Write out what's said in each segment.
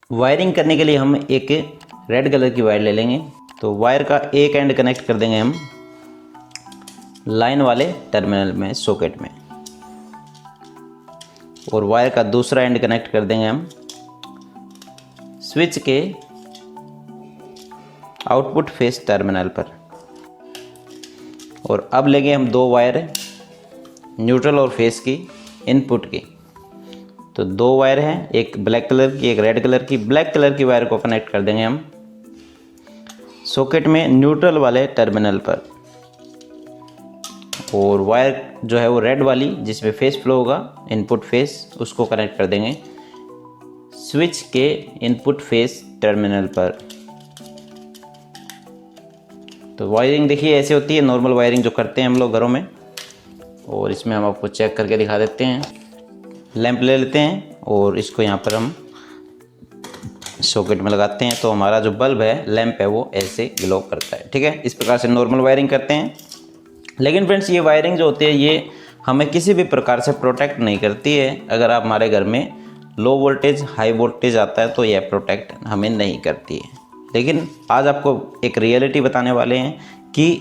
Wiring करने के लिए हम एक रेड कलर की वायर ले लेंगे। तो वायर का एक एंड कनेक्ट कर देंगे हम लाइन वाले टर्मिनल में, सॉकेट में, और वायर का दूसरा एंड कनेक्ट कर देंगे हम स्विच के आउटपुट फेस टर्मिनल पर। और अब लेंगे हम दो वायर न्यूट्रल और फेस की, इनपुट की। तो दो वायर हैं, एक ब्लैक कलर की, एक रेड कलर की। ब्लैक कलर की वायर को कनेक्ट कर देंगे हम सॉकेट में न्यूट्रल वाले टर्मिनल पर, और वायर जो है वो रेड वाली जिसमें फेस फ्लो होगा, इनपुट फेस, उसको कनेक्ट कर देंगे स्विच के इनपुट फेस टर्मिनल पर। तो वायरिंग देखिए ऐसे होती है, नॉर्मल वायरिंग जो करते हैं हम लोग घरों में। और इसमें हम आपको चेक करके दिखा देते हैं। लैंप ले लेते हैं और इसको यहाँ पर हम सॉकेट में लगाते हैं, तो हमारा जो बल्ब है, लैंप है, वो ऐसे ग्लो करता है। ठीक है, इस प्रकार से नॉर्मल वायरिंग करते हैं। लेकिन फ्रेंड्स, ये वायरिंग जो होती है ये हमें किसी भी प्रकार से प्रोटेक्ट नहीं करती है। अगर आप हमारे घर में लो वोल्टेज हाई वोल्टेज आता है तो यह प्रोटेक्ट हमें नहीं करती है। लेकिन आज आपको एक रियलिटी बताने वाले हैं कि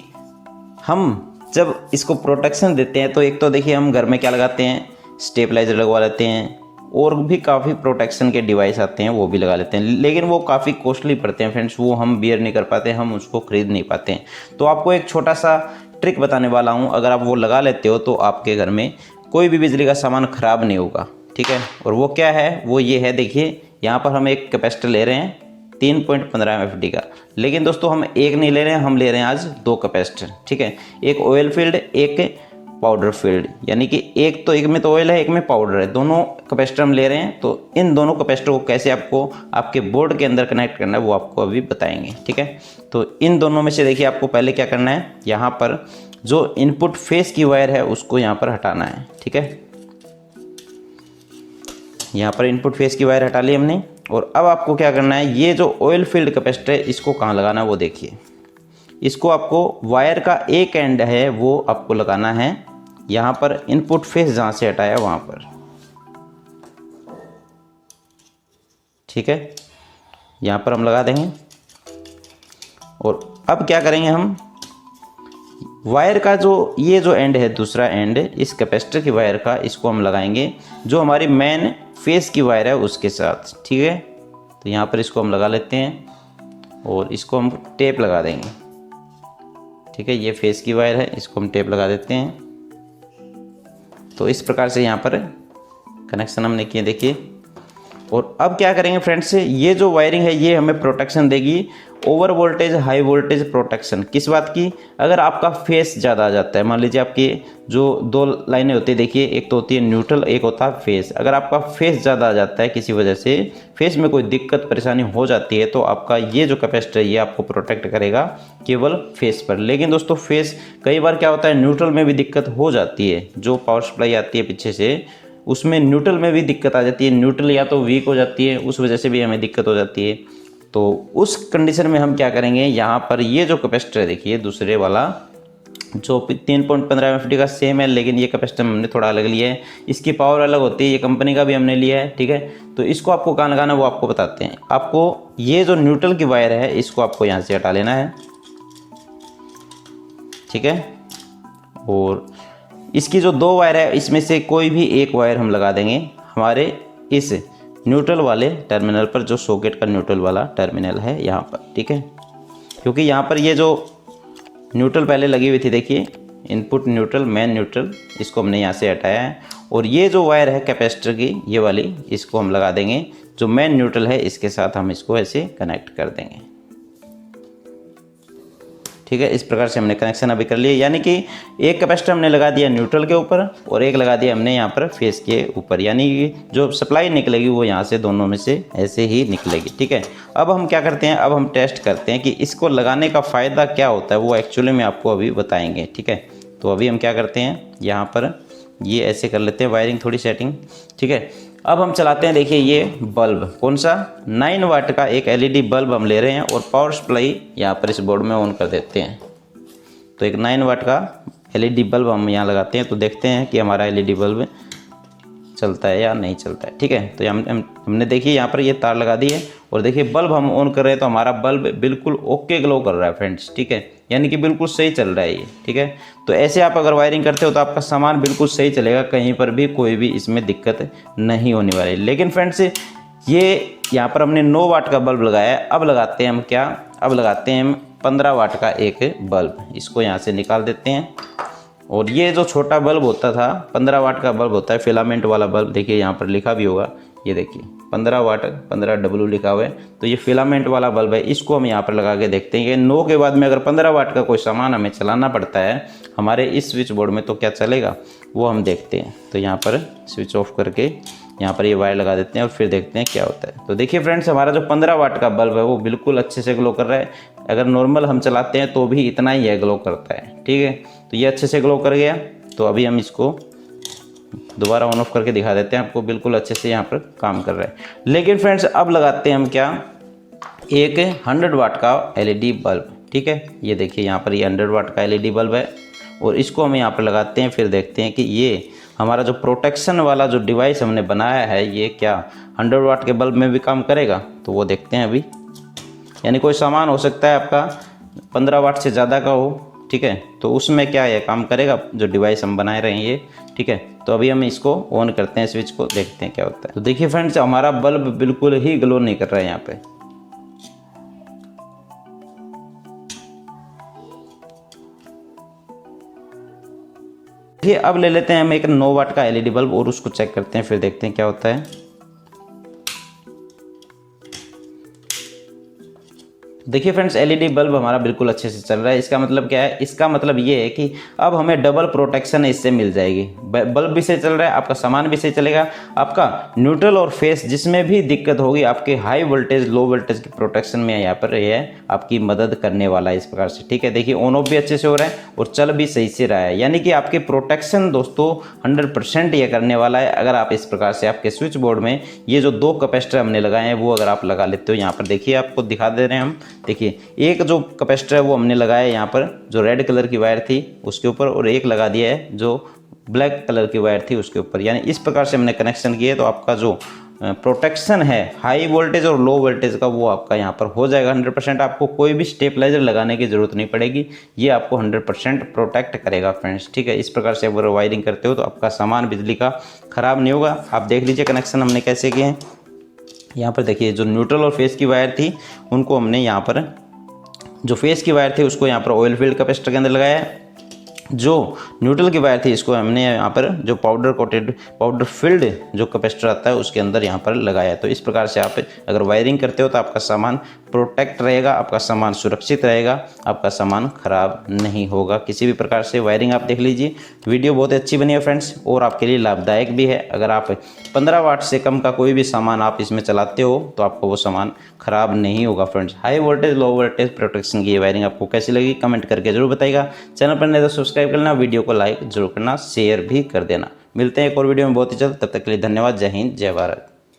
हम जब इसको प्रोटेक्शन देते हैं तो एक तो देखिए हम घर में क्या लगाते हैं, स्टेबलाइजर लगवा लेते हैं, और भी काफ़ी प्रोटेक्शन के डिवाइस आते हैं वो भी लगा लेते हैं। लेकिन वो काफ़ी कॉस्टली पड़ते हैं फ्रेंड्स, वो हम बियर नहीं कर पाते, हम उसको खरीद नहीं पाते हैं। तो आपको एक छोटा सा ट्रिक बताने वाला हूँ, अगर आप वो लगा लेते हो तो आपके घर में कोई भी बिजली का सामान ख़राब नहीं होगा। ठीक है, और वो क्या है, वो ये है, देखिए यहाँ पर हम एक कैपेसिटर ले रहे हैं 3.15 MFD का। लेकिन दोस्तों हम एक नहीं ले रहे हैं, हम ले रहे हैं आज दो कैपेसिटर। ठीक है, एक ऑयल फील्ड, एक पाउडर फील्ड, यानी कि एक में तो ऑयल है, एक में पाउडर है, दोनों कैपेसिटर हम ले रहे हैं। तो इन दोनों कैपेसिटर को कैसे आपको आपके बोर्ड के अंदर कनेक्ट करना है वो आपको अभी बताएंगे। ठीक है, तो इन दोनों में से देखिए आपको पहले क्या करना है, यहाँ पर जो इनपुट फेस की वायर है उसको यहाँ पर हटाना है। ठीक है, यहाँ पर इनपुट फेस की वायर हटा ली हमने। और अब आपको क्या करना है, ये जो ऑयल फील्ड कैपेसिटर है इसको कहाँ लगाना है वो देखिए। इसको आपको वायर का एक एंड है वो आपको लगाना है यहाँ पर इनपुट फेस जहाँ से हटाया वहाँ पर। ठीक है, यहाँ पर हम लगा देंगे। और अब क्या करेंगे, हम वायर का जो ये जो एंड है, दूसरा एंड इस कैपेसिटर की वायर का, इसको हम लगाएंगे जो हमारी मेन फेस की वायर है उसके साथ। ठीक है, तो यहाँ पर इसको हम लगा लेते हैं और इसको हम टेप लगा देंगे। ठीक है, ये फेस की वायर है, इसको हम टेप लगा देते हैं। तो इस प्रकार से यहाँ पर कनेक्शन हमने किए, देखिए। और अब क्या करेंगे फ्रेंड्स, ये जो वायरिंग है ये हमें प्रोटेक्शन देगी, over voltage high voltage protection. किस बात की, अगर आपका फेस ज़्यादा आ जाता है, मान लीजिए आपकी जो दो लाइनें होती है, देखिए एक तो होती है न्यूट्रल, एक होता है फेस। अगर आपका फेस ज़्यादा आ जाता है, किसी वजह से फेस में कोई दिक्कत परेशानी हो जाती है, तो आपका ये जो कैपेसिटर ये आपको प्रोटेक्ट करेगा केवल फेस पर। लेकिन दोस्तों फेस कई बार क्या होता है, न्यूट्रल में भी दिक्कत हो जाती है। जो पावर सप्लाई आती है पीछे से उसमें न्यूट्रल में भी दिक्कत आ जाती है, न्यूट्रल या तो वीक हो जाती है, उस वजह से भी हमें दिक्कत हो जाती है। तो उस कंडीशन में हम क्या करेंगे, यहाँ पर ये जो कैपेसिटर है देखिए दूसरे वाला जो 3.15 MFD का सेम है, लेकिन ये कैपेसिटर हमने थोड़ा अलग लिया है, इसकी पावर अलग होती है, ये कंपनी का भी हमने लिया है। ठीक है, तो इसको आपको कहाँ लगाना वो आपको बताते हैं। आपको ये जो न्यूट्रल की वायर है इसको आपको यहाँ से हटा लेना है। ठीक है, और इसकी जो दो वायर है इसमें से कोई भी एक वायर हम लगा देंगे हमारे इस न्यूट्रल वाले टर्मिनल पर, जो सॉकेट का न्यूट्रल वाला टर्मिनल है यहाँ पर। ठीक है, क्योंकि यहाँ पर ये जो न्यूट्रल पहले लगी हुई थी, देखिए इनपुट न्यूट्रल, मेन न्यूट्रल, इसको हमने यहाँ से हटाया है। और ये जो वायर है कैपेसिटर की ये वाली, इसको हम लगा देंगे जो मेन न्यूट्रल है, इसके साथ हम इसको ऐसे कनेक्ट कर देंगे। ठीक है, इस प्रकार से हमने कनेक्शन अभी कर लिया, यानी कि एक कैपेसिटर हमने लगा दिया न्यूट्रल के ऊपर और एक लगा दिया हमने यहाँ पर फेस के ऊपर, यानी कि जो सप्लाई निकलेगी वो यहाँ से दोनों में से ऐसे ही निकलेगी। ठीक है, अब हम क्या करते हैं, अब हम टेस्ट करते हैं कि इसको लगाने का फ़ायदा क्या होता है, वो एक्चुअली में आपको अभी बताएंगे। ठीक है, तो अभी हम क्या करते हैं, यहाँ पर ये ऐसे कर लेते हैं वायरिंग थोड़ी सेटिंग। ठीक है, अब हम चलाते हैं, देखिए ये बल्ब कौन सा 9 वाट का एक LED बल्ब हम ले रहे हैं और पावर सप्लाई यहाँ पर इस बोर्ड में ऑन कर देते हैं। तो एक 9 वाट का LED बल्ब हम यहाँ लगाते हैं, तो देखते हैं कि हमारा LED बल्ब चलता है या नहीं चलता है। ठीक है, तो हमने देखिए यहाँ पर ये तार लगा दी है और देखिए बल्ब हम ऑन कर रहे हैं तो हमारा बल्ब बिल्कुल ओके ग्लो कर रहा है फ्रेंड्स। ठीक है, यानी कि बिल्कुल सही चल रहा है ये। ठीक है, तो ऐसे आप अगर वायरिंग करते हो तो आपका सामान बिल्कुल सही चलेगा, कहीं पर भी कोई भी इसमें दिक्कत नहीं होने वाली। लेकिन फ्रेंड्स ये यहाँ पर हमने 9 वाट का बल्ब लगाया है, अब लगाते हैं हम क्या, अब लगाते हैं हम 15 वाट का एक बल्ब। इसको यहाँ से निकाल देते हैं। और ये जो छोटा बल्ब होता था 15 वाट का बल्ब होता है, फिलामेंट वाला बल्ब, देखिए यहाँ पर लिखा भी होगा, ये देखिए 15 वाट 15W लिखा हुआ है, तो ये फिलामेंट वाला बल्ब है। इसको हम यहाँ पर लगा के देखते हैं कि 9 के बाद में अगर 15 वाट का कोई सामान हमें चलाना पड़ता है हमारे इस स्विच बोर्ड में तो क्या चलेगा वो हम देखते हैं। तो यहाँ पर स्विच ऑफ करके यहाँ पर ये वायर लगा देते हैं और फिर देखते हैं क्या होता है। तो देखिए फ्रेंड्स हमारा जो 15 वाट का बल्ब है वो बिल्कुल अच्छे से ग्लो कर रहा है। अगर नॉर्मल हम चलाते हैं तो भी इतना ही है ग्लो करता है। ठीक है, तो ये अच्छे से ग्लो कर गया। तो अभी हम इसको दोबारा ऑन ऑफ करके दिखा देते हैं आपको, बिल्कुल अच्छे से यहाँ पर काम कर रहा है। लेकिन फ्रेंड्स अब लगाते हैं हम क्या, एक 100 वाट का LED बल्ब। ठीक है, ये देखिए यहाँ पर ये 100 वाट का LED बल्ब है और इसको हम यहाँ पर लगाते हैं। फिर देखते हैं कि ये हमारा जो प्रोटेक्शन वाला जो डिवाइस हमने बनाया है ये क्या 100 वाट के बल्ब में भी काम करेगा, तो वो देखते हैं अभी। यानी कोई सामान हो सकता है आपका 15 वाट से ज़्यादा का हो, ठीक है, तो उसमें क्या है काम करेगा जो डिवाइस हम बनाए रहे हैं ये। ठीक है, तो अभी हम इसको ऑन करते हैं स्विच को, देखते हैं क्या होता है। तो देखिए फ्रेंड्स हमारा बल्ब बिल्कुल ही ग्लो नहीं कर रहा है यहाँ पे। देखिए अब ले लेते हैं हम एक 9 वाट का LED बल्ब और उसको चेक करते हैं, फिर देखते हैं क्या होता है। देखिए फ्रेंड्स LED बल्ब हमारा बिल्कुल अच्छे से चल रहा है। इसका मतलब क्या है, इसका मतलब ये है कि अब हमें डबल प्रोटेक्शन इससे मिल जाएगी। बल्ब भी सही चल रहा है, आपका सामान भी सही चलेगा, आपका न्यूट्रल और फेस जिसमें भी दिक्कत होगी आपके हाई वोल्टेज लो वोल्टेज की प्रोटेक्शन में यहाँ पर ये आपकी मदद करने वाला है इस प्रकार से। ठीक है, देखिए ऑन ऑफ भी अच्छे से हो रहा है और चल भी सही से रहा है, यानी कि आपके प्रोटेक्शन दोस्तों 100% ये करने वाला है। अगर आप इस प्रकार से आपके स्विच बोर्ड में ये जो 2 कैपेसिटर हमने लगाए हैं वो अगर आप लगा लेते हो, यहाँ पर देखिए आपको दिखा दे रहे हैं हम। देखिए एक जो कैपेसिटर है वो हमने लगाया है यहाँ पर जो रेड कलर की वायर थी उसके ऊपर, और एक लगा दिया है जो ब्लैक कलर की वायर थी उसके ऊपर। यानी इस प्रकार से हमने कनेक्शन किए तो आपका जो प्रोटेक्शन है हाई वोल्टेज और लो वोल्टेज का वो आपका यहाँ पर हो जाएगा 100%। आपको कोई भी स्टेबलाइजर लगाने की ज़रूरत नहीं पड़ेगी, ये आपको 100% प्रोटेक्ट करेगा फ्रेंड्स। ठीक है, इस प्रकार से अगर वायरिंग करते हो तो आपका सामान बिजली का ख़राब नहीं होगा। आप देख लीजिए कनेक्शन हमने कैसे किए हैं। यहाँ पर देखिए जो न्यूट्रल और फेस की वायर थी उनको हमने यहाँ पर, जो फेस की वायर थी उसको यहाँ पर ऑयल फील्ड कैपेसिटर के अंदर लगाया है, जो न्यूट्रल की वायर थी इसको हमने यहाँ पर जो पाउडर कोटेड पाउडर फील्ड जो कैपेसिटर आता है उसके अंदर यहाँ पर लगाया है। तो इस प्रकार से आप अगर वायरिंग करते हो तो आपका सामान प्रोटेक्ट रहेगा, आपका सामान सुरक्षित रहेगा, आपका सामान ख़राब नहीं होगा किसी भी प्रकार से। वायरिंग आप देख लीजिए, वीडियो बहुत अच्छी बनी है फ्रेंड्स और आपके लिए लाभदायक भी है। अगर आप 15 वाट से कम का कोई भी सामान आप इसमें चलाते हो तो आपको वो सामान ख़राब नहीं होगा friends. High voltage low voltage protection की वायरिंग आपको कैसी लगी कमेंट करके जरूर बताइएगा। चैनल पर नहीं तो सब्सक्राइब करना, वीडियो को लाइक जरूर करना, शेयर भी कर देना। मिलते हैं एक और वीडियो में बहुत ही जल्द, तब तक के लिए धन्यवाद। जय हिंद जय भारत।